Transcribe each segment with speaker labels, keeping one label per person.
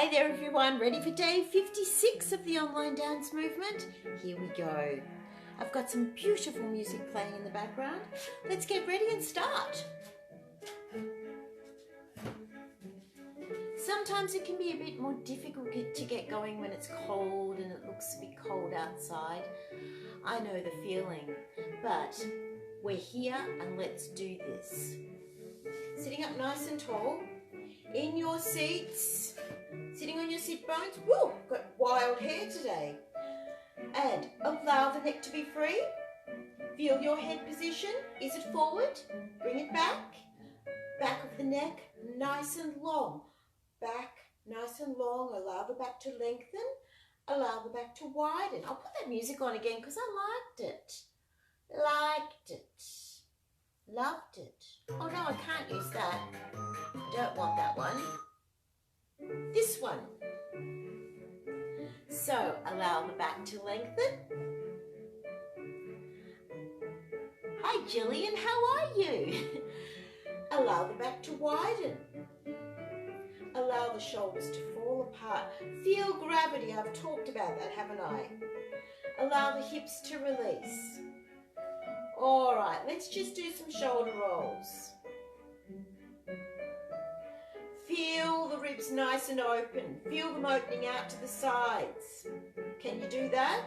Speaker 1: Hi there everyone, ready for day 56 of the online dance movement? Here we go. I've got some beautiful music playing in the background. Let's get ready and start. Sometimes it can be a bit more difficult to get going when it's cold and it looks a bit cold outside. I know the feeling, but we're here and let's do this. Sitting up nice and tall, in your seats, sitting on your sit bones. Woo, got wild hair today. And allow the neck to be free. Feel your head position. Is it forward? Bring it back. Back of the neck, nice and long. Back, nice and long. Allow the back to lengthen. Allow the back to widen. I'll put that music on again because I liked it. Liked it. Loved it. Oh no, I can't use that. I don't want that one. This one. So allow the back to lengthen. Hi Jillian, how are you? Allow the back to widen. Allow the shoulders to fall apart. Feel gravity. I've talked about that, haven't I? Allow the hips to release. All right, let's just do some shoulder rolls. Feel the ribs nice and open. Feel them opening out to the sides. Can you do that?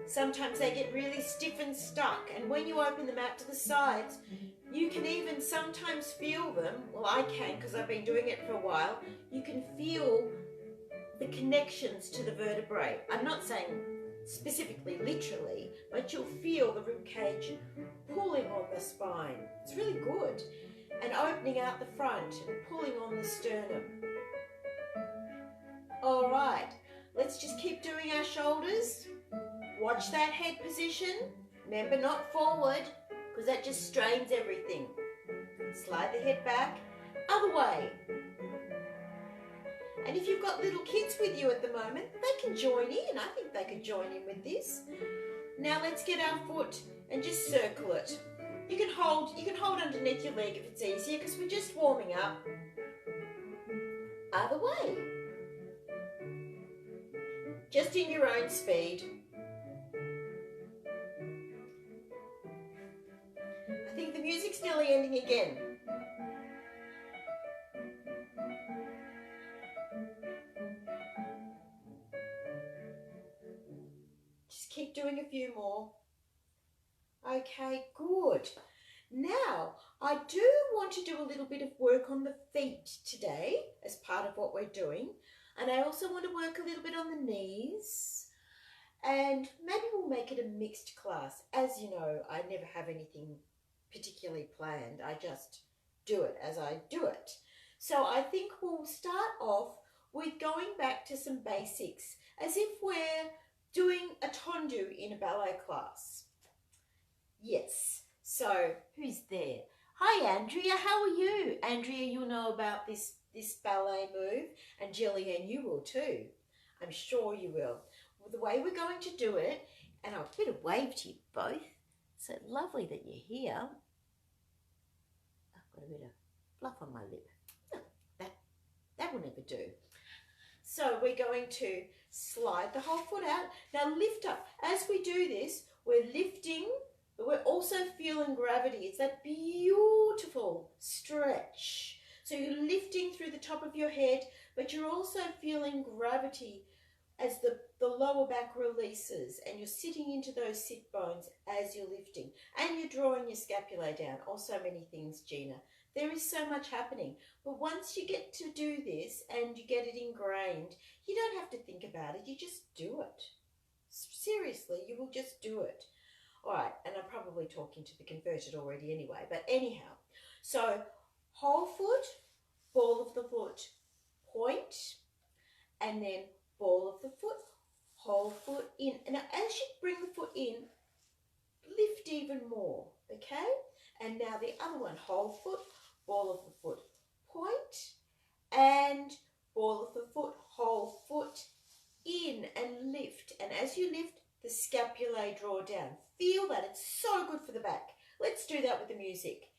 Speaker 1: Sometimes they get really stiff and stuck, and when you open them out to the sides, you can even sometimes feel them. Well, I can because I've been doing it for a while. You can feel the connections to the vertebrae. I'm not saying specifically literally, but you'll feel the rib cage pulling on the spine. It's really good. And opening out the front and pulling on the sternum. All right, let's just keep doing our shoulders. Watch that head position. Remember, not forward, because that just strains everything. Slide the head back, other way. And if you've got little kids with you at the moment, they can join in. I think they could join in with this. Now let's get our foot and just circle it. You can hold underneath your leg if it's easier because we're just warming up. Other way. Just in your own speed. I think the music's nearly ending again. Just keep doing a few more. Okay, good. Now, I do want to do a little bit of work on the feet today as part of what we're doing. And I also want to work a little bit on the knees. And maybe we'll make it a mixed class. As you know, I never have anything particularly planned. I just do it as I do it. So I think we'll start off with going back to some basics as if we're doing a tendu in a ballet class. Yes, so who's there? Hi Andrea, how are you? Andrea, you'll know about this ballet move, and Jillian, you will too. I'm sure you will. Well, the way we're going to do it, and I'll put a wave to you both. So lovely that you're here. I've got a bit of fluff on my lip. Oh, that will never do. So we're going to slide the whole foot out. Now lift up. As we do this, we're lifting, but we're also feeling gravity. It's that beautiful stretch. So you're lifting through the top of your head, but you're also feeling gravity as the lower back releases, and you're sitting into those sit bones as you're lifting. And you're drawing your scapulae down. Also many things, Gina. There is so much happening. But once you get to do this and you get it ingrained, you don't have to think about it. You just do it. Seriously, you will just do it. All right, and I'm probably talking to the converted already anyway, but anyhow. So whole foot, ball of the foot, point, and then ball of the foot, whole foot in. And as you bring the foot in, lift even more, okay? And now the other one, whole foot, ball of the foot, point, and ball of the foot, whole foot in and lift. And as you lift, the scapulae draw down. Feel that, it's so good for the back. Let's do that with the music.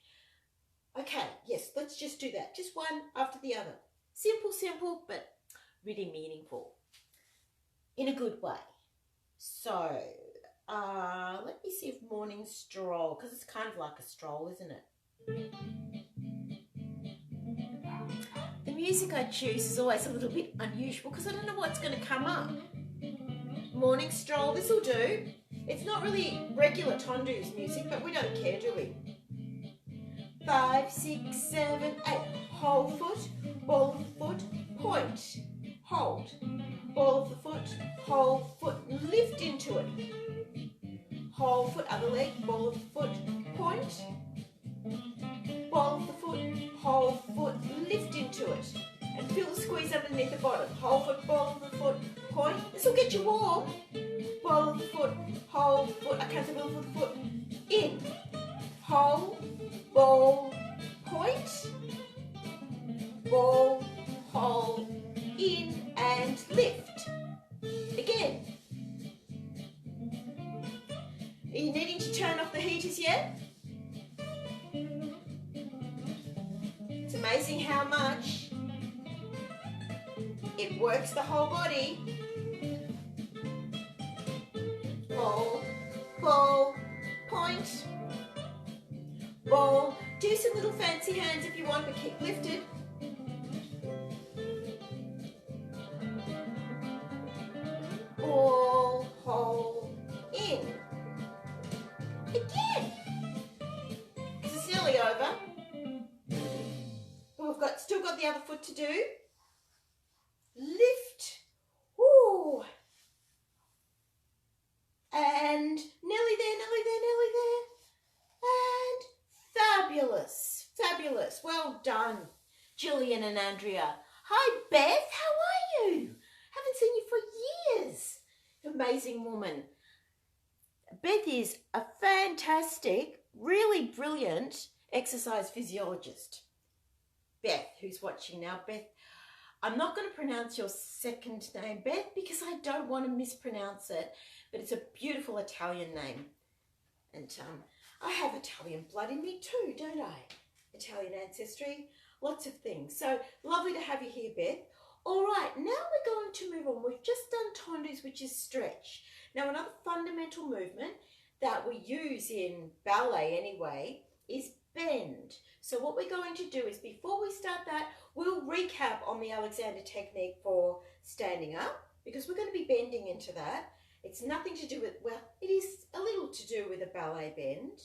Speaker 1: Okay, yes, let's just do that. Just one after the other. Simple, simple, but really meaningful in a good way. So let me see if morning stroll, because it's kind of like a stroll, isn't it? The music I choose is always a little bit unusual because I don't know what's going to come up. Morning stroll, this will do. It's not really regular Tondu's music, but we don't care, do we? 5, 6, 7, 8. Whole foot, ball of the foot, point, hold. Ball of the foot, whole foot, lift into it. Whole foot, other leg, ball of the foot, point. Ball of the foot, whole foot, lift into it. And feel the squeeze underneath the bottom. Whole foot, ball of the foot, point. This will get you warm. Ball of the foot, whole foot, I can't say ball of the foot, in. Whole, ball, point. Ball, whole, in, and lift. Again. Are you needing to turn off the heaters yet? It's amazing how much it works the whole body. Ball, ball, point, ball. Do some little fancy hands if you want, but keep lifted. Ball, hold, in. Again. Because it's nearly over. But we've still got the other foot to do. Lift. Ooh. And nearly there, nearly there, nearly there. And fabulous, fabulous. Well done, Gillian and Andrea. Hi, Beth. How are you? Haven't seen you for years. Amazing woman. Beth is a fantastic, really brilliant exercise physiologist. Beth, who's watching now. Beth, I'm not going to pronounce your second name, Beth, because I don't want to mispronounce it, but it's a beautiful Italian name. And I have Italian blood in me too, don't I? Italian ancestry, lots of things. So lovely to have you here, Beth. All right, now we're going to move on. We've just done Tondus, which is stretch. Now, another fundamental movement that we use in ballet anyway is bend. So what we're going to do is, before we start that, we'll recap on the Alexander technique for standing up, because we're going to be bending into that. It's nothing to do with, well, it is a little to do with a ballet bend,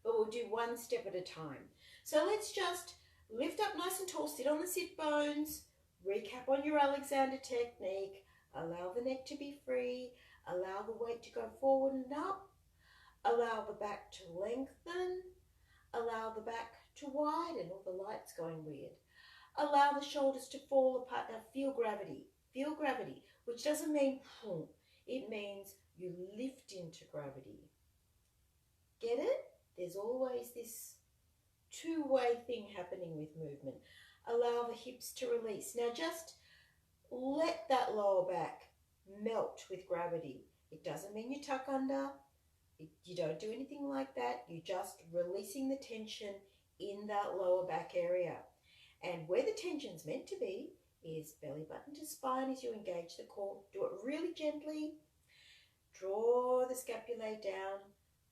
Speaker 1: but we'll do one step at a time. So let's just lift up nice and tall, sit on the sit bones, recap on your Alexander technique, allow the neck to be free, allow the weight to go forward and up, allow the back to lengthen, allow the back to widen. All the light's going weird. Allow the shoulders to fall apart. Now feel gravity, which doesn't mean boom. It means you lift into gravity. Get it? There's always this two-way thing happening with movement. Allow the hips to release. Now just let that lower back melt with gravity. It doesn't mean you tuck under. You don't do anything like that. You're just releasing the tension in that lower back area. And where the tension's meant to be is belly button to spine as you engage the core. Do it really gently. Draw the scapulae down.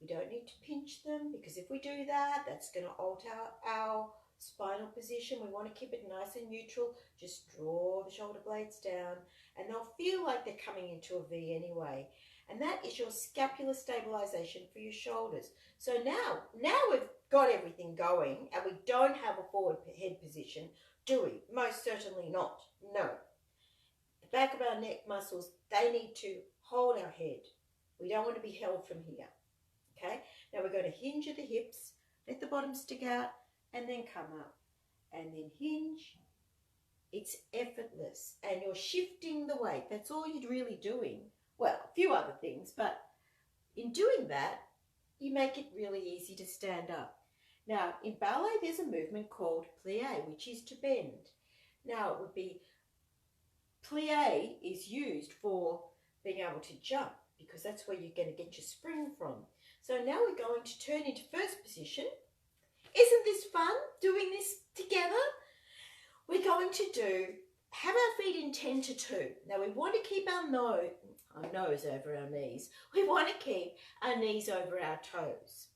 Speaker 1: We don't need to pinch them, because if we do that, that's going to alter our spinal position. We want to keep it nice and neutral. Just draw the shoulder blades down, and they'll feel like they're coming into a V anyway. And that is your scapular stabilization for your shoulders. So now we've got everything going, and we don't have a forward head position, do we? Most certainly not. No. The back of our neck muscles, they need to hold our head. We don't want to be held from here. Okay? Now we're going to hinge at the hips, let the bottom stick out, and then come up. And then hinge. It's effortless. And you're shifting the weight. That's all you're really doing. Well, a few other things, but in doing that, you make it really easy to stand up. Now, in ballet, there's a movement called plie, which is to bend. Now, it would be, plie is used for being able to jump, because that's where you're going to get your spring from. So now we're going to turn into first position. Isn't this fun, doing this together? We're going to do have our feet in 10 to 2. Now we want to keep our nose over our knees. We want to keep our knees over our toes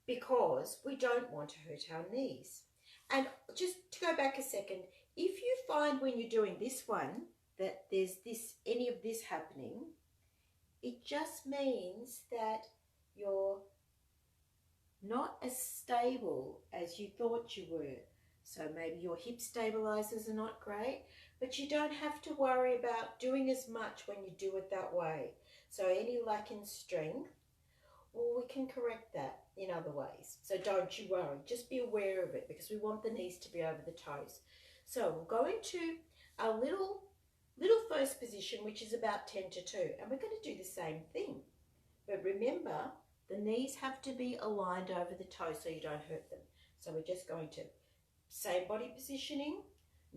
Speaker 1: because we don't want to hurt our knees. And just to go back a second, if you find when you're doing this one that there's any of this happening, it just means that you're not as stable as you thought you were. So maybe your hip stabilizers are not great, but you don't have to worry about doing as much when you do it that way. So any lack in strength, well, we can correct that in other ways. So don't you worry, just be aware of it because we want the knees to be over the toes. So we'll go into our little first position, which is about 10 to 2, and we're going to do the same thing. But remember, the knees have to be aligned over the toes so you don't hurt them. So we're just going to, same body positioning,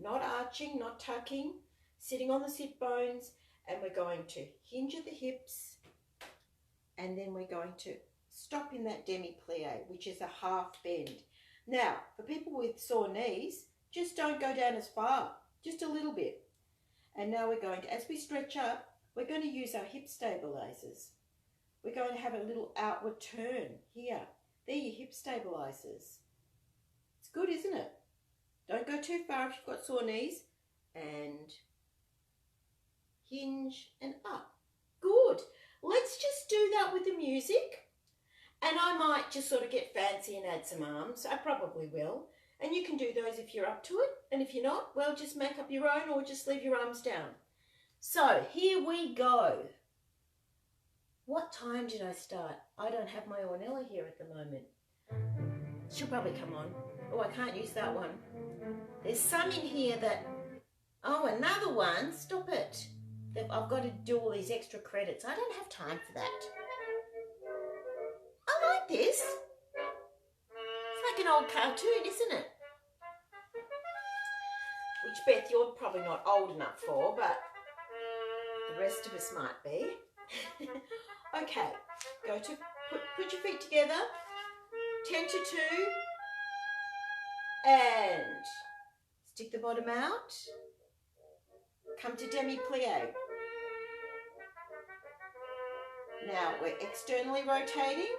Speaker 1: not arching, not tucking, sitting on the sit bones, and we're going to hinge at the hips, and then we're going to stop in that demi-plie, which is a half bend. Now, for people with sore knees, just don't go down as far, just a little bit. And now we're going to, as we stretch up, we're going to use our hip stabilizers. We're going to have a little outward turn here. They're your hip stabilizers. It's good, isn't it? Don't go too far if you've got sore knees. And hinge and up. Good. Let's just do that with the music. And I might just sort of get fancy and add some arms. I probably will. And you can do those if you're up to it. And if you're not, well, just make up your own or just leave your arms down. So here we go. What time did I start? I don't have my Ornella here at the moment. She'll probably come on. Oh, I can't use that one. There's some in here that... Oh, another one. Stop it. I've got to do all these extra credits. I don't have time for that. I like this. It's like an old cartoon, isn't it? Which, Beth, you're probably not old enough for, but the rest of us might be. Okay, go to put your feet together, 10 to 2, and stick the bottom out. Come to demi-plie. Now we're externally rotating.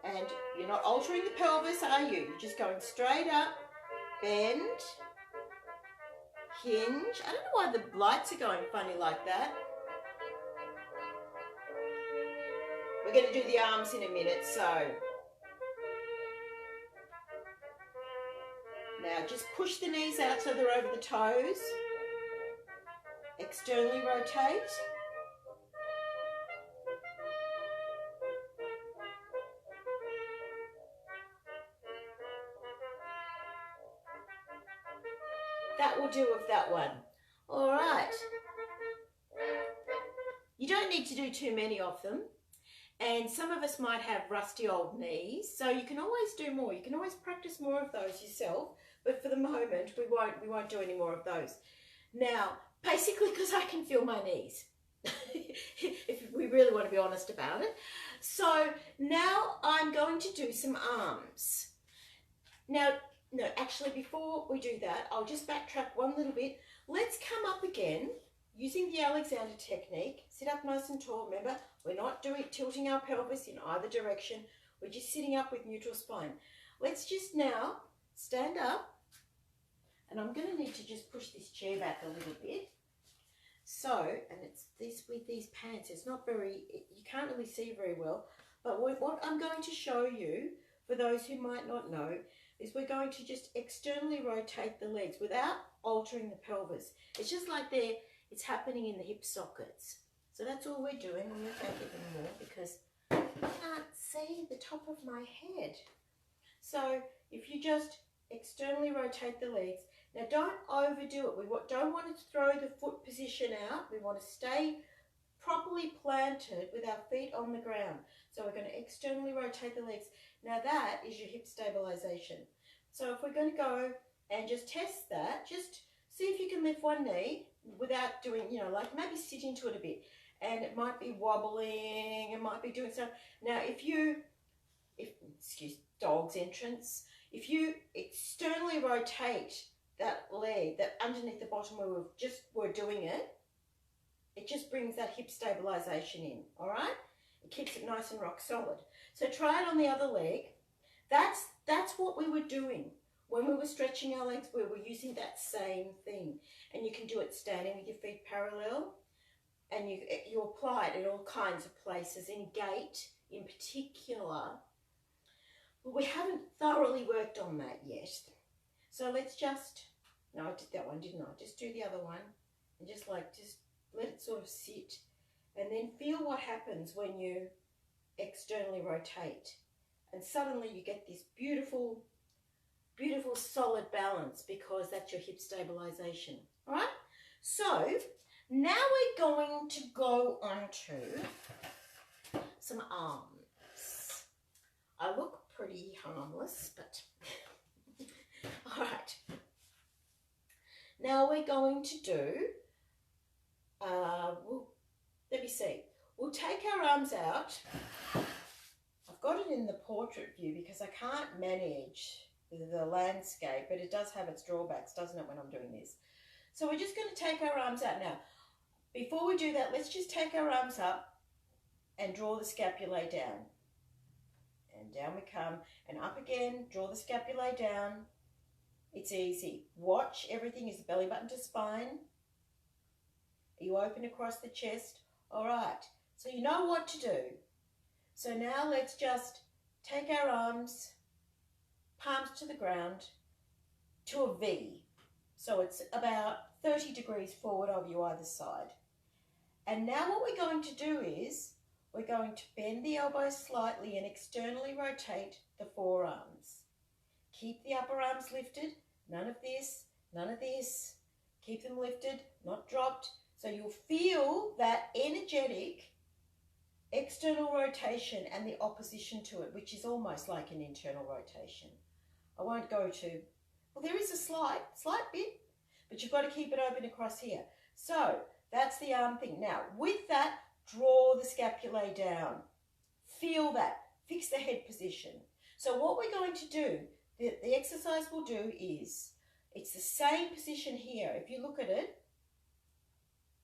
Speaker 1: And you're not altering the pelvis, are you? You're just going straight up, bend, hinge. I don't know why the lights are going funny like that. We're going to do the arms in a minute, so. Now just push the knees out so they're over the toes. Externally rotate. That will do with that one. All right. You don't need to do too many of them. And some of us might have rusty old knees, so you can always do more. You can always practice more of those yourself, but for the moment, we won't do any more of those. Now, basically because I can feel my knees, if we really want to be honest about it. So now I'm going to do some arms. Now, no, actually before we do that, I'll just backtrack one little bit. Let's come up again using the Alexander technique. Sit up nice and tall. Remember, we're not tilting our pelvis in either direction. We're just sitting up with neutral spine. Let's just now stand up. And I'm going to need to just push this chair back a little bit. So, and it's this with these pants, it's not very, you can't really see very well. But what I'm going to show you, for those who might not know, is we're going to just externally rotate the legs without altering the pelvis. It's just like it's happening in the hip sockets. So that's all we're doing. I'm going to make it more because I can't see the top of my head. So if you just externally rotate the legs. Now don't overdo it. We don't want to throw the foot position out. We want to stay properly planted with our feet on the ground. So we're going to externally rotate the legs. Now that is your hip stabilization. So if we're going to go and just test that, just see if you can lift one knee without doing, like maybe sit into it a bit. And it might be wobbling, it might be doing stuff. Now excuse dog's entrance, if you externally rotate that leg, that underneath the bottom where we're doing it, it just brings that hip stabilization in, all right? It keeps it nice and rock solid. So try it on the other leg. That's what we were doing. When we were stretching our legs, we were using that same thing. And you can do it standing with your feet parallel, and you apply it in all kinds of places, in gait in particular. But we haven't thoroughly worked on that yet. So let's just, no, I did that one, didn't I? Just do the other one, and just let it sort of sit, and then feel what happens when you externally rotate. And suddenly you get this beautiful, beautiful solid balance, because that's your hip stabilization. All right? So now we're going to go on to some arms. I look pretty harmless, but all right. Now we're going to do, let me see. We'll take our arms out. I've got it in the portrait view because I can't manage the landscape, but it does have its drawbacks, doesn't it, when I'm doing this? So we're just going to take our arms out now. Before we do that, let's just take our arms up and draw the scapulae down. And down we come, and up again, draw the scapulae down. It's easy. Watch, everything is belly button to spine. Are you open across the chest? All right, so you know what to do. So now let's just take our arms, palms to the ground, to a V. So it's about 30 degrees forward of you either side. And now what we're going to do is, we're going to bend the elbows slightly and externally rotate the forearms. Keep the upper arms lifted, none of this, none of this. Keep them lifted, not dropped. So you'll feel that energetic external rotation and the opposition to it, which is almost like an internal rotation. I won't go to, well, there is a slight bit, but you've got to keep it open across here. So that's the arm thing. Now, with that, draw the scapulae down. Feel that. Fix the head position. So what we're going to do, the exercise we'll do is, it's the same position here. If you look at it,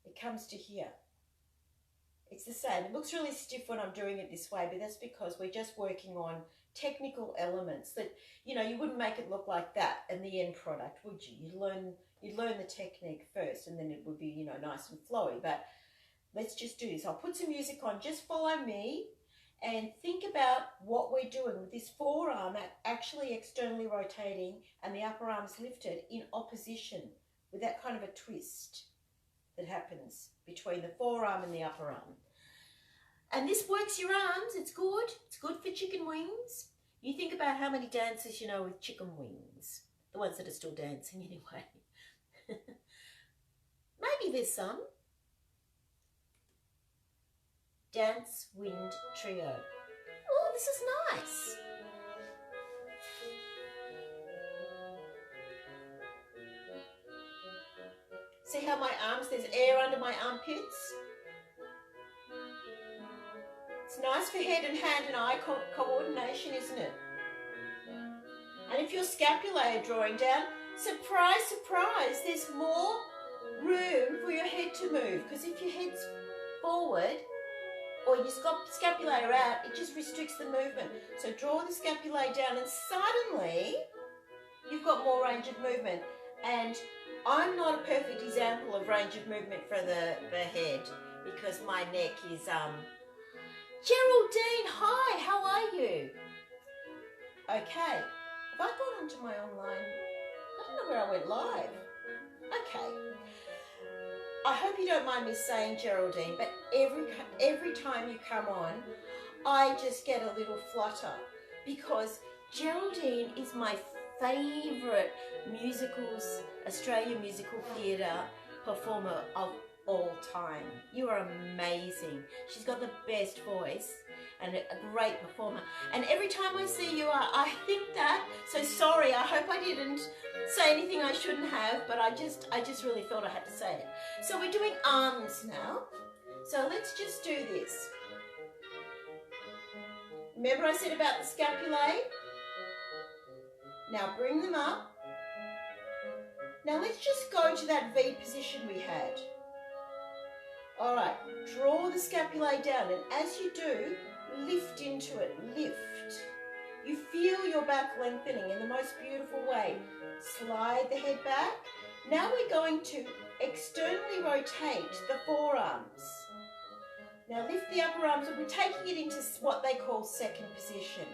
Speaker 1: it comes to here. It's the same. It looks really stiff when I'm doing it this way, but that's because we're just working on technical elements that, you know, you wouldn't make it look like that in the end product, would you? You'd learn the technique first, and then it would be, you know, nice and flowy. But let's just do this. I'll put some music on. Just follow me and think about what we're doing with this forearm actually externally rotating and the upper arms lifted in opposition, with that kind of a twist that happens between the forearm and the upper arm. And this works your arms. It's good. It's good for chicken wings. You think about how many dancers you know with chicken wings. The ones that are still dancing anyway. Maybe there's some. Dance Wind Trio. Oh, this is nice. See how my arms, there's air under my armpits? It's nice for head and hand and eye coordination, isn't it? And if your scapulae are drawing down, surprise, surprise, there's more room for your head to move. Because if your head's forward or your scapulae are out, it just restricts the movement. So draw the scapulae down and suddenly you've got more range of movement. And I'm not a perfect example of range of movement for the head because my neck is, Geraldine, hi, how are you? Okay, have I gone onto my online, I don't know where I went live. Okay, I hope you don't mind me saying Geraldine, but every time you come on, I just get a little flutter because Geraldine is my favourite Australian musical theatre performer of all time. You are amazing. She's got the best voice and a great performer. And every time I see you, I think that. So sorry, I hope I didn't say anything I shouldn't have, but I just really felt I had to say it. So we're doing arms now. So let's just do this. Remember I said about the scapulae? Now bring them up Now let's just go to that V position we had. All right, draw the scapulae down, and as you do, lift into it, lift. You feel your back lengthening in the most beautiful way. Slide the head back. Now we're going to externally rotate the forearms. Now lift the upper arms, and we're taking it into what they call second position.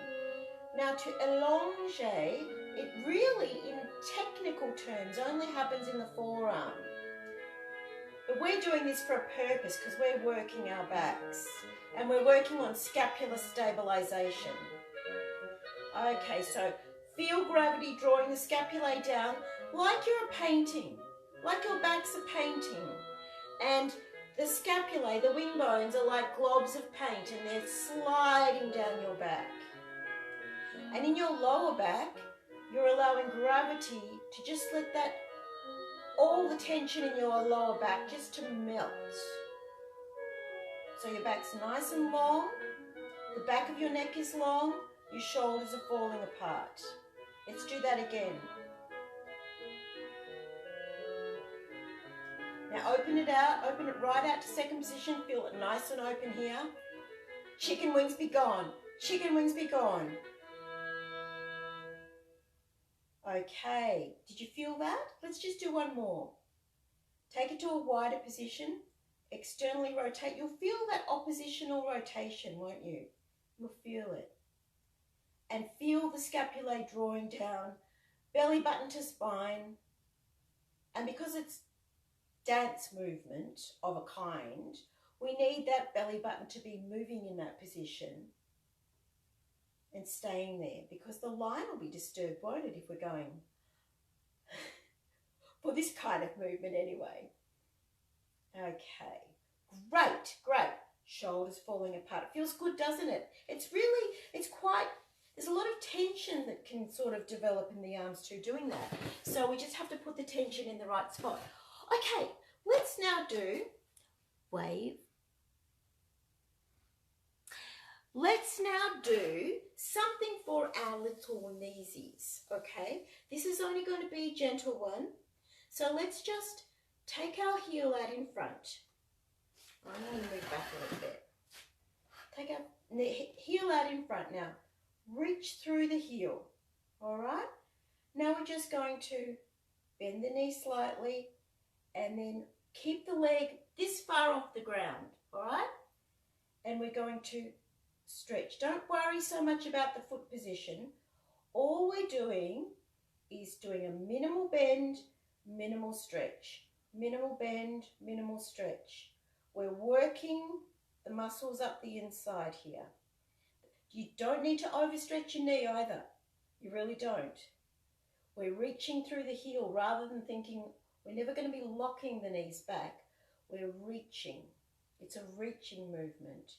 Speaker 1: Now to allonge, it really, in technical terms, only happens in the forearm. But we're doing this for a purpose because we're working our backs and we're working on scapular stabilization. Okay, so feel gravity drawing the scapulae down like you're a painting, like your back's a painting. And the scapulae, the wing bones, are like globs of paint and they're sliding down your back. And in your lower back, you're allowing gravity to just let that, all the tension in your lower back just to melt. So your back's nice and long, the back of your neck is long, your shoulders are falling apart. Let's do that again. Now open it out, open it right out to second position, feel it nice and open here. Chicken wings be gone, chicken wings be gone. Okay, did you feel that? Let's just do one more. Take it to a wider position, externally rotate. You'll feel that oppositional rotation, won't you? You'll feel it. And feel the scapulae drawing down, belly button to spine. And because it's dance movement of a kind, we need that belly button to be moving in that position and staying there, because the line will be disturbed, won't it, if we're going for this kind of movement anyway. Okay, great, great. Shoulders falling apart. It feels good, doesn't it? It's really, it's quite, there's a lot of tension that can sort of develop in the arms too doing that. So we just have to put the tension in the right spot. Okay, let's now do wave. Let's now do something for our little kneesies, okay? This is only going to be a gentle one. So let's just take our heel out in front. I'm going to move back a little bit. Take our heel out in front now. Reach through the heel, all right? Now we're just going to bend the knee slightly and then keep the leg this far off the ground, all right? And we're going to stretch. Don't worry so much about the foot position. All we're doing is doing a minimal bend, minimal stretch. Minimal bend, minimal stretch. We're working the muscles up the inside here. You don't need to overstretch your knee either. You really don't. We're reaching through the heel rather than thinking we're never going to be locking the knees back. We're reaching. It's a reaching movement.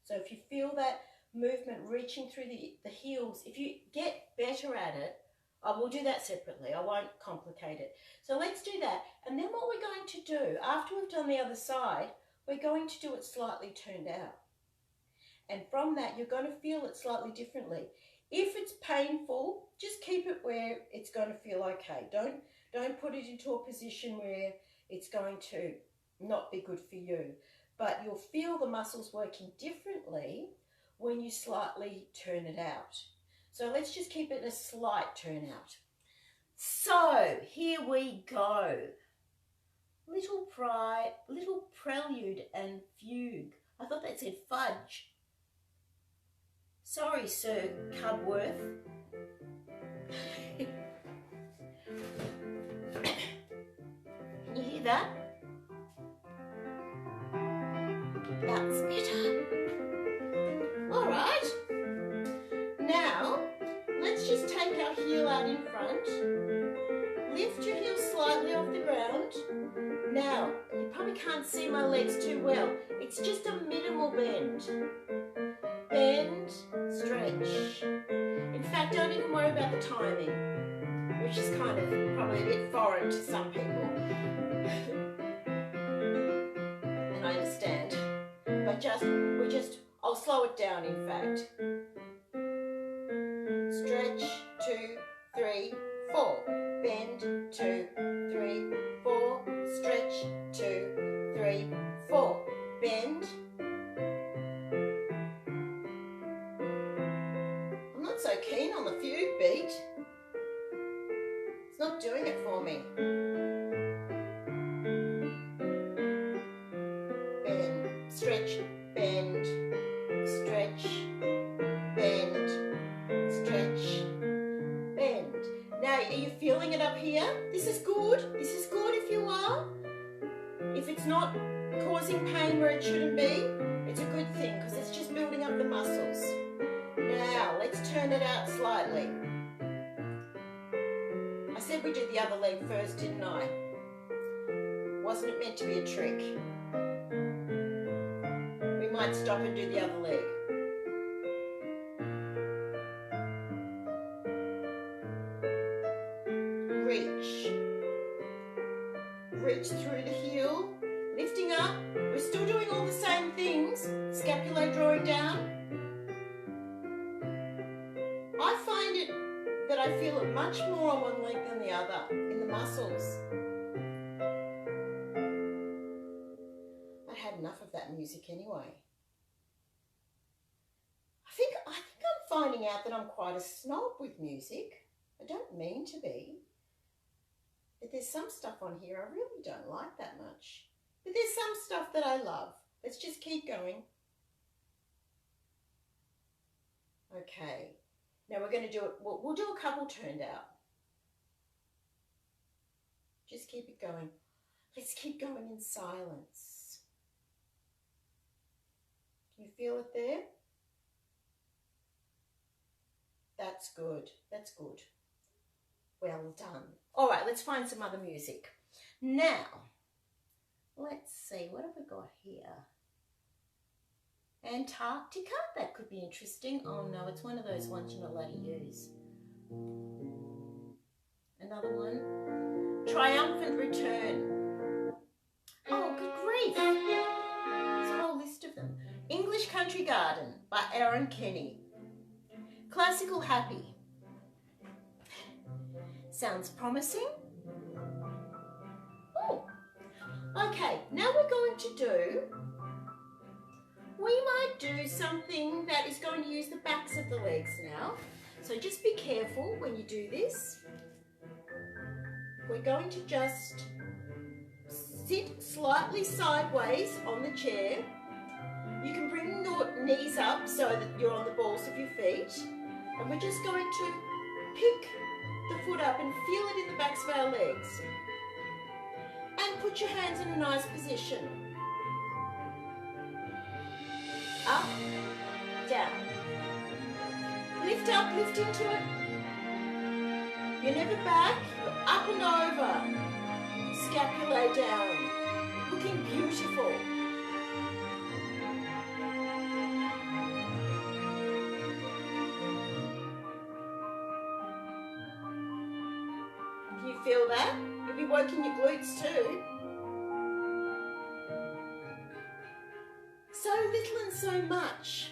Speaker 1: So if you feel that movement reaching through the heels, if you get better at it, I will do that separately. I won't complicate it. So let's do that. And then what we're going to do, after we've done the other side, we're going to do it slightly turned out. And from that, you're going to feel it slightly differently. If it's painful, just keep it where it's going to feel okay. Don't put it into a position where it's going to not be good for you. But you'll feel the muscles working differently when you slightly turn it out. So let's just keep it a slight turn out. So here we go. Little prelude and fugue. I thought that said fudge. Sorry, Sir Cubworth. Can you hear that? That's better. All right. Now, let's just take our heel out in front. Lift your heel slightly off the ground. Now, you probably can't see my legs too well. It's just a minimal bend. Bend, stretch. In fact, don't even worry about the timing, which is kind of probably a bit foreign to some people. And I understand. But I'll slow it down in fact. Stretch, 2, 3, 4. Bend, 2, 3, not so keen on the fugue beat. It's not doing it for me. Bend, stretch, bend, stretch, bend, stretch, bend. Now, are you feeling it up here? This is good. This is good if you are. If it's not causing pain where it shouldn't be, it's a good thing because it's just building up the muscles. Now, let's turn it out slightly. I said we did the other leg first, didn't I? Wasn't it meant to be a trick? We might stop and do the other leg. Reach. Reach through the heel, lifting up. We're still doing all the same things. Scapula drawing down. I find it that I feel it much more on one leg than the other in the muscles. I had enough of that music anyway. I think I'm finding out that I'm quite a snob with music. I don't mean to be. But there's some stuff on here I really don't like that much. But there's some stuff that I love. Let's just keep going. Okay. Now we're going to do it, we'll do a couple turned out. Just keep it going. Let's keep going in silence. Can you feel it there? That's good. That's good. Well done. All right, let's find some other music. Now, let's see, what have we got here? Antarctica, that could be interesting. Oh no, it's one of those ones you're not allowed to use. Another one. Triumphant Return. Oh, good grief. There's a whole list of them. English Country Garden by Aaron Kenny. Classical Happy. Sounds promising. Oh, okay, now we're going to do, we might do something that is going to use the backs of the legs now. So just be careful when you do this. We're going to just sit slightly sideways on the chair. You can bring your knees up so that you're on the balls of your feet. And we're just going to pick the foot up and feel it in the backs of our legs. And put your hands in a nice position. Up, down. Lift up, lift into it. You're never back, you're up and over. Scapula down. Looking beautiful. Feel that? You'll be working your glutes too. So little and so much.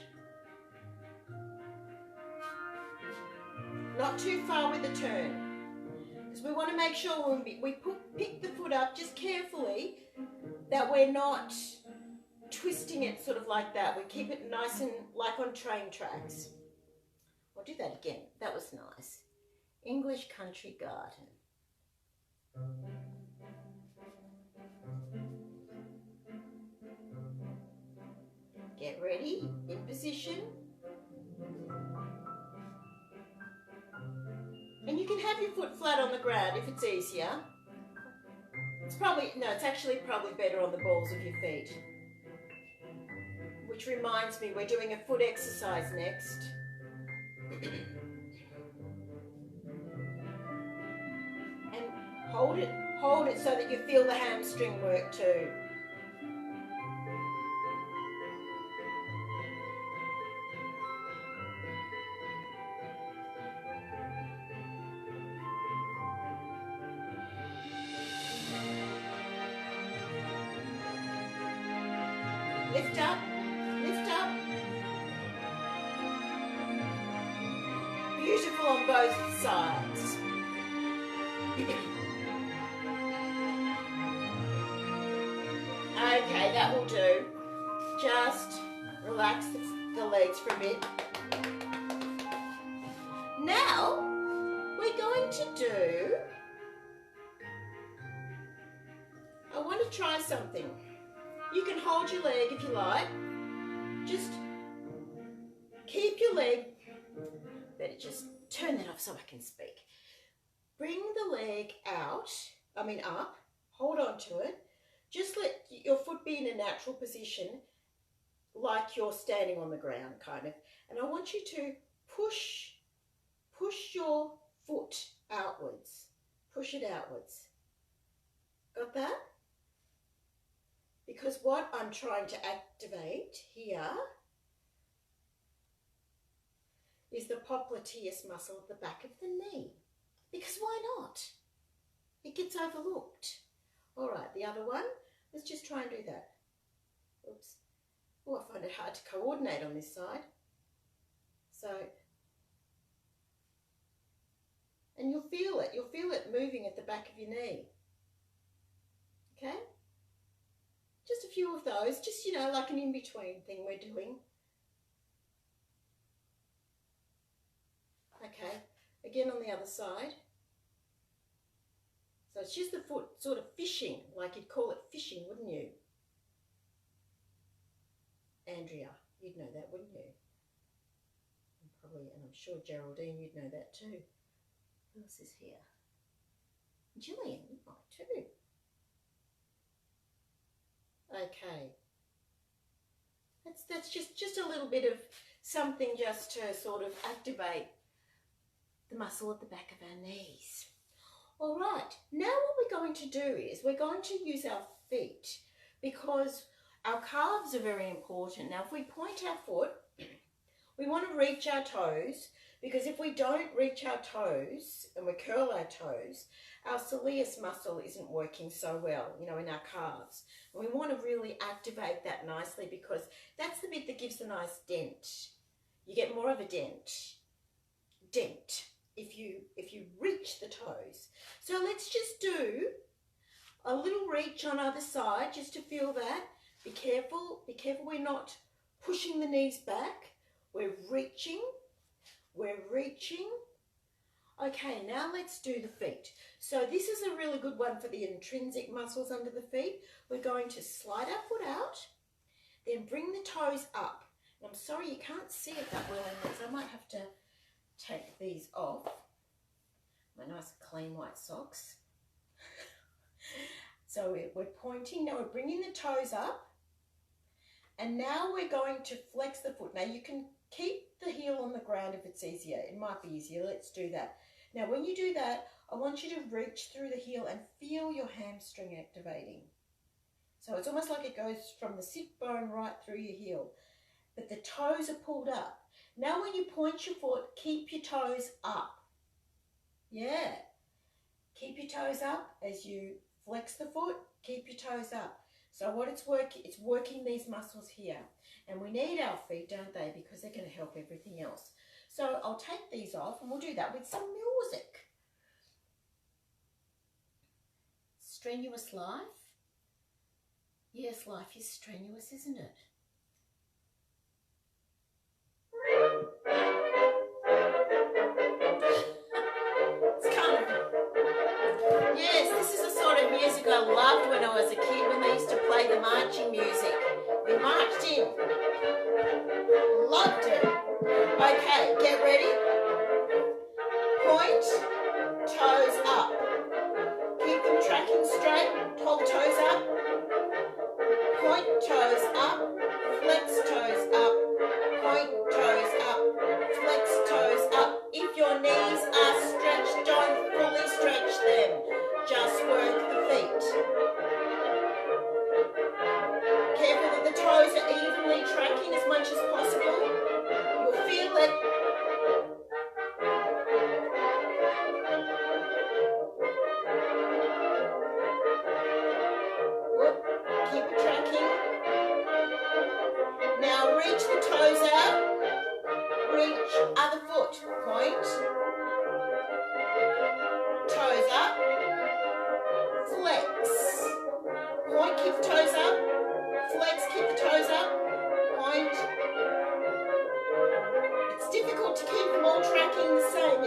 Speaker 1: Not too far with the turn. Because we want to make sure when we pick the foot up just carefully that we're not twisting it sort of like that. We keep it nice and like on train tracks. I'll do that again. That was nice. English Country Garden. Get ready, in position. And you can have your foot flat on the ground if it's easier. It's actually probably better on the balls of your feet. Which reminds me, we're doing a foot exercise next. And hold it so that you feel the hamstring work too. Lift up, lift up. Beautiful on both sides. Okay, that will do. Just relax the legs for a bit. Now we're going to do, I want to try something. You can hold your leg if you like. Just keep your leg, better just turn that off so I can speak. Bring the leg out, up, hold on to it. Just let your foot be in a natural position, like you're standing on the ground, kind of. And I want you to push your foot outwards. Push it outwards. Got that? Because what I'm trying to activate here is the popliteus muscle at the back of the knee. Because why not? It gets overlooked. All right, the other one, let's just try and do that. Oops. Oh, I find it hard to coordinate on this side. So, and you'll feel it moving at the back of your knee. Okay? Just a few of those, just, like an in-between thing we're doing. Okay, again on the other side. So it's just the foot sort of fishing, like you'd call it fishing, wouldn't you? Andrea, you'd know that, wouldn't you? And I'm sure Geraldine, you'd know that too. Who else is here? Gillian, you might too. Okay. That's just a little bit of something just to sort of activate the muscle at the back of our knees. All right, now what we're going to do is we're going to use our feet because our calves are very important. Now, if we point our foot, we want to reach our toes, because if we don't reach our toes and we curl our toes, our soleus muscle isn't working so well, in our calves. And we want to really activate that nicely because that's the bit that gives the nice dent. You get more of a dent if you reach the toes. So let's just do a little reach on either side just to feel that. Be careful we're not pushing the knees back. We're reaching. Okay, now let's do the feet. So this is a really good one for the intrinsic muscles under the feet. We're going to slide our foot out, then bring the toes up. And I'm sorry you can't see it that well in this. I might have to take these off. My nice clean white socks. So we're pointing, now we're bringing the toes up. And now we're going to flex the foot. Now you can keep the heel on the ground if it's easier. It might be easier. Let's do that. Now when you do that, I want you to reach through the heel and feel your hamstring activating. So it's almost like it goes from the sit bone right through your heel. But the toes are pulled up. Now when you point your foot, keep your toes up. Yeah. Keep your toes up as you flex the foot. Keep your toes up. So what it's working these muscles here. And we need our feet, don't they? Because they're going to help everything else. So I'll take these off and we'll do that with some music. Strenuous life? Yes, life is strenuous, isn't it? It's kind of... Yes, this is the sort of music I loved when I was a kid, when they used to play the marching music. We marched in. Loved it. Okay, get ready. Point, toes up. Keep them tracking straight. Hold toes up. Point, toes up. Flex toes up. Point, toes up. Flex toes up. If your knees are stretched, don't fully stretch them. Just work the feet. Careful that the toes are evenly tracking as much as possible. You'll feel it. Whoop. Keep it tracking. Now reach the toes out. Reach other foot. Point. Toes up. Flex. Point, keep the toes up. Flex, keep the toes up. Point. It's difficult to keep them all tracking the same,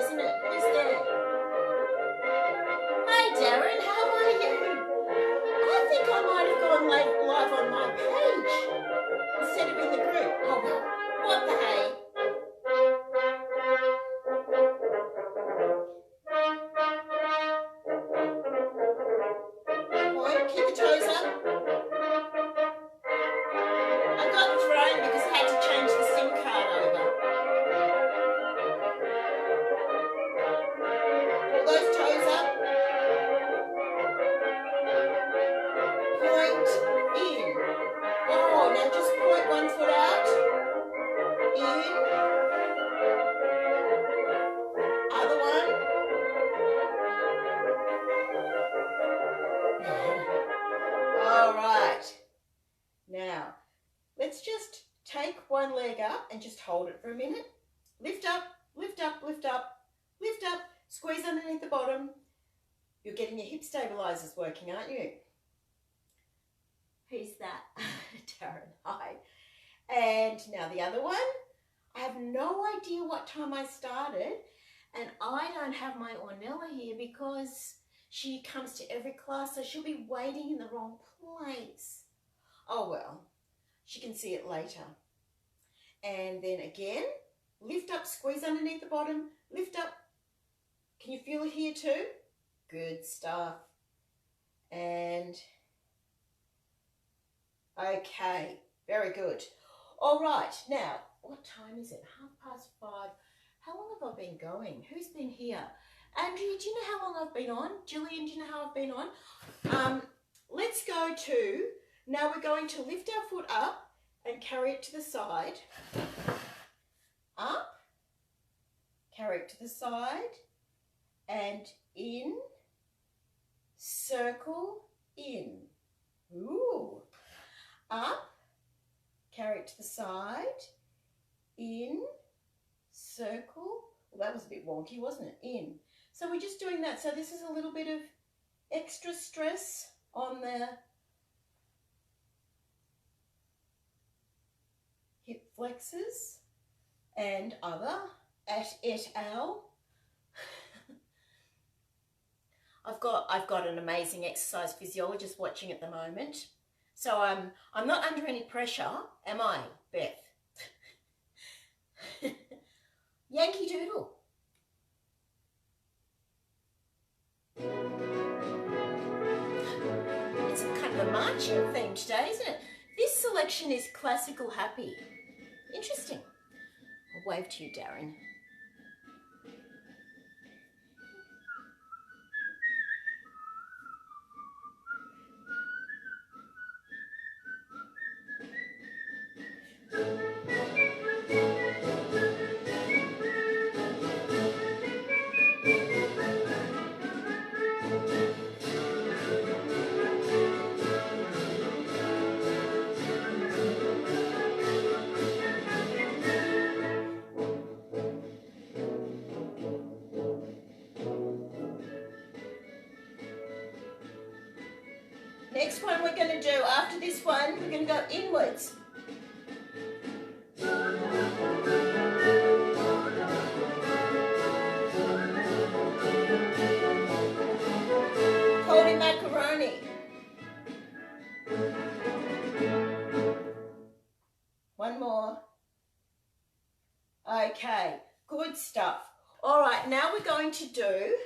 Speaker 1: up and just hold it for a minute. Lift up, lift up, lift up, lift up, squeeze underneath the bottom. You're getting your hip stabilizers working, aren't you? Who's that? Darren, hi. And now the other one. I have no idea what time I started, and I don't have my Ornella here because she comes to every class, so she'll be waiting in the wrong place. Oh well, she can see it later. And then again, lift up, squeeze underneath the bottom, lift up. Can you feel it here too? Good stuff. And okay, very good. All right, now, what time is it? 5:30. How long have I been going? Who's been here? Andrea, do you know how long I've been on? Gillian, do you know how I've been on? Let's go to, now we're going to lift our foot up and carry it to the side. Up, carry it to the side, and in, circle, in. Ooh. Up, carry it to the side, in, circle. Well, that was a bit wonky, wasn't it? In. So we're just doing that. So this is a little bit of extra stress on the hip flexors and other et al. I've got an amazing exercise physiologist watching at the moment. So I'm not under any pressure, am I, Beth? Yankee Doodle. It's kind of a marching theme today, isn't it? This selection is classical happy. Interesting. I'll wave to you, Darren. Next one we're going to do, after this one, we're going to go inwards. Holding macaroni. One more. Okay, good stuff. All right, now we're going to do,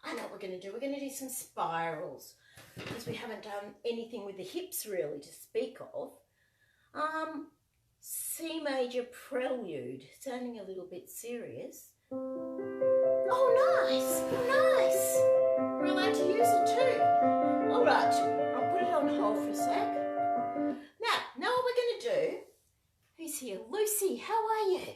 Speaker 1: I know what we're going to do. We're going to do some spirals, because we haven't done anything with the hips really to speak of. C major prelude, sounding a little bit serious. Oh, nice, nice. We're allowed to use it too. All right, I'll put it on hold for a sec. Now what we're going to do, who's here? Lucy, how are you?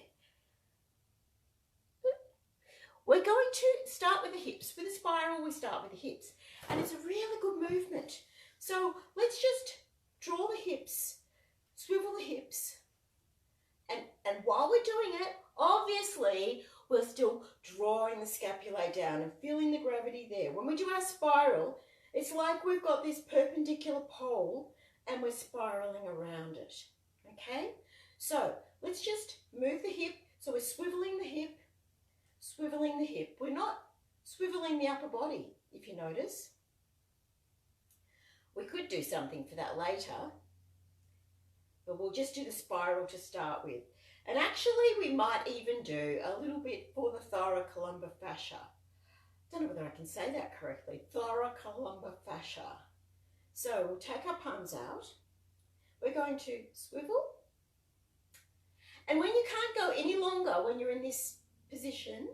Speaker 1: We're going to start with the hips. With a spiral, we start with the hips. And it's a really good movement. So let's just draw the hips, swivel the hips. And while we're doing it, obviously, we're still drawing the scapulae down and feeling the gravity there. When we do our spiral, it's like we've got this perpendicular pole and we're spiraling around it. Okay? So let's just move the hip. So we're swiveling the hip, swiveling the hip. We're not swiveling the upper body, if you notice. We could do something for that later, but we'll just do the spiral to start with. And actually, we might even do a little bit for the thoracolumbar fascia. I don't know whether I can say that correctly. Thoracolumbar fascia. So we'll take our palms out. We're going to swivel. And when you can't go any longer, when you're in this position,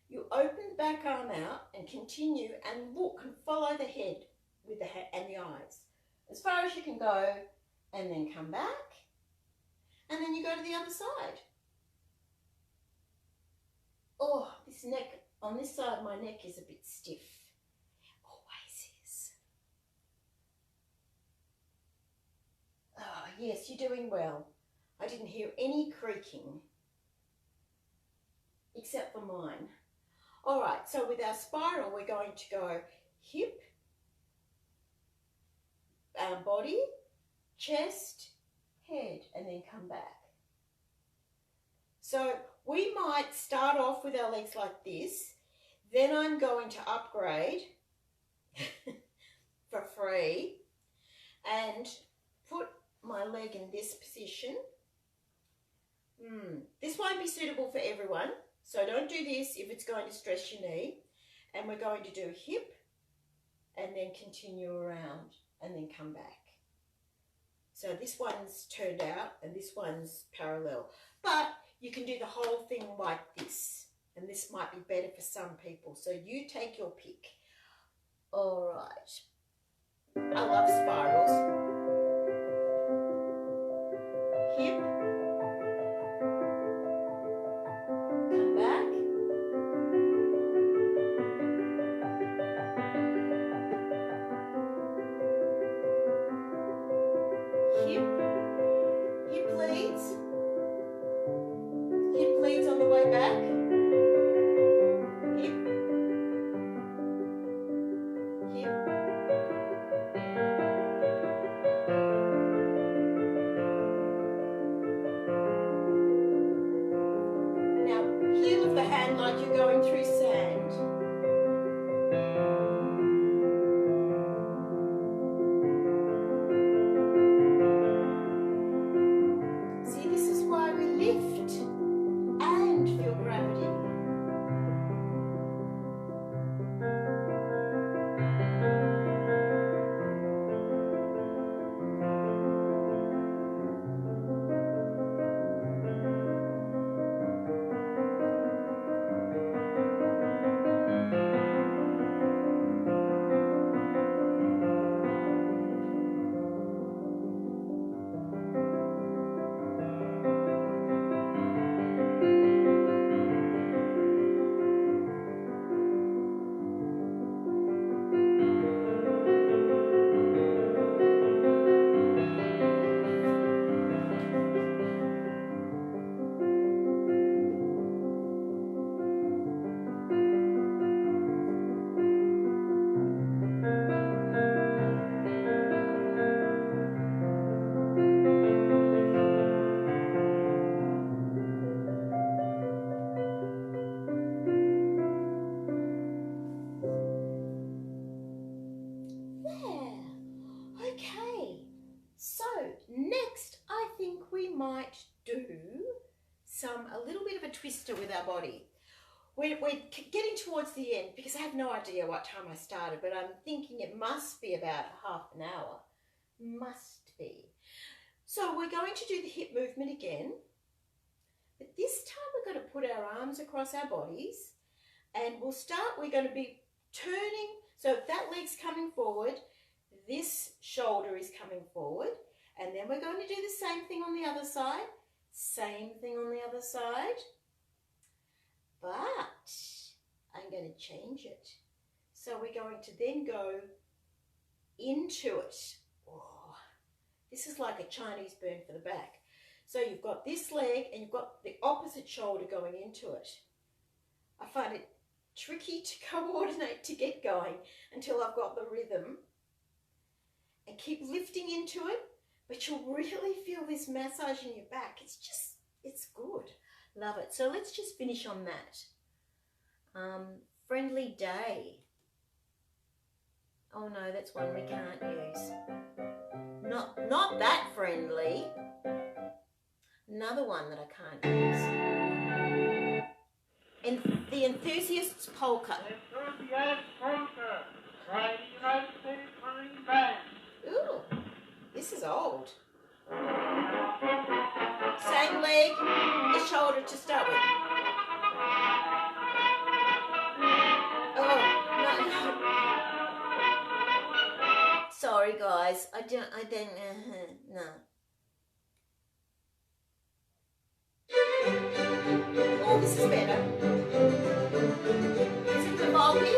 Speaker 1: you open the back arm out and continue and look and follow the head with the head and the eyes as far as you can go, and then come back, and then you go to the other side. Oh, this neck, on this side my neck is a bit stiff. Always is. Oh yes, you're doing well. I didn't hear any creaking except for mine. All right, so with our spiral, we're going to go hip, body, chest, head, and then come back. So we might start off with our legs like this. Then I'm going to upgrade for free and put my leg in this position. This won't be suitable for everyone, so don't do this if it's going to stress your knee. And we're going to do hip and then continue around and then come back. So this one's turned out and this one's parallel. But you can do the whole thing like this. And this might be better for some people. So you take your pick. All right. I love spirals. Hip. Come back. Hip leads. Hip leads on the way back. Hip. Hip. Now, heel of the hand like you're going through sand. See, this is why we lift and feel gravity. A little bit of a twister with our body. We're getting towards the end because I have no idea what time I started, but I'm thinking it must be about half an hour. Must be. So we're going to do the hip movement again, but this time we're going to put our arms across our bodies and we're going to be turning, so if that leg's coming forward, this shoulder is coming forward, and then we're going to do the same thing on the other side. Same thing on the other side, but I'm going to change it. So we're going to then go into it. Oh, this is like a Chinese burn for the back. So you've got this leg and you've got the opposite shoulder going into it. I find it tricky to coordinate to get going until I've got the rhythm. And keep lifting into it. But you'll really feel this massage in your back. It's good. Love it. So let's just finish on that. Friendly day. Oh no, that's one we can't use. Not that friendly. Another one that I can't use. And the Enthusiast's Polka.
Speaker 2: Enthusiast Polka. Try the United States Marine Band.
Speaker 1: Ooh. This is old. Same leg, the shoulder to start with. Oh, no. Sorry guys, I don't, no. Oh, this is better. Is it Vivaldi?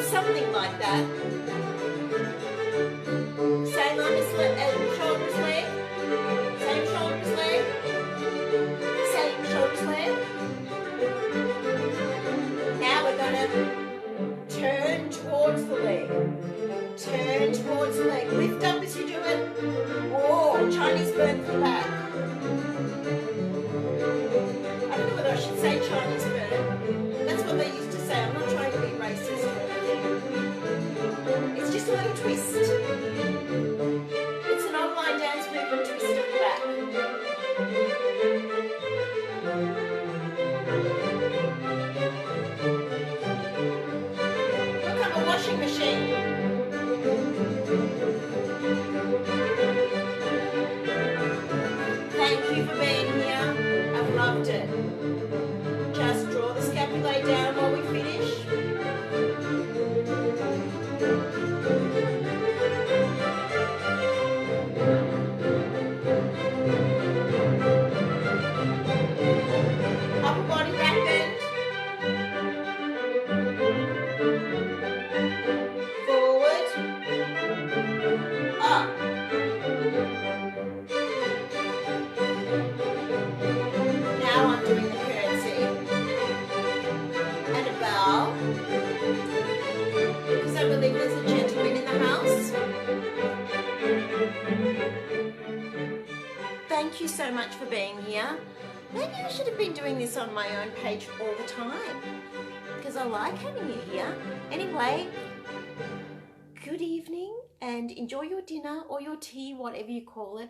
Speaker 1: Something like that. Same on his shoulders leg. Same shoulders leg. loved it. Just draw the scapulae down while we finish. Upper body back bend. Forward. Up. Now I'm doing the curtsy and a bow, because I believe there's a gentleman in the house. Thank you so much for being here. Maybe I should have been doing this on my own page all the time, because I like having you here. Anyway, good evening and enjoy your dinner or your tea, whatever you call it.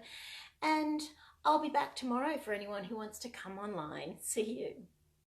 Speaker 1: And I'll be back tomorrow for anyone who wants to come online. See you.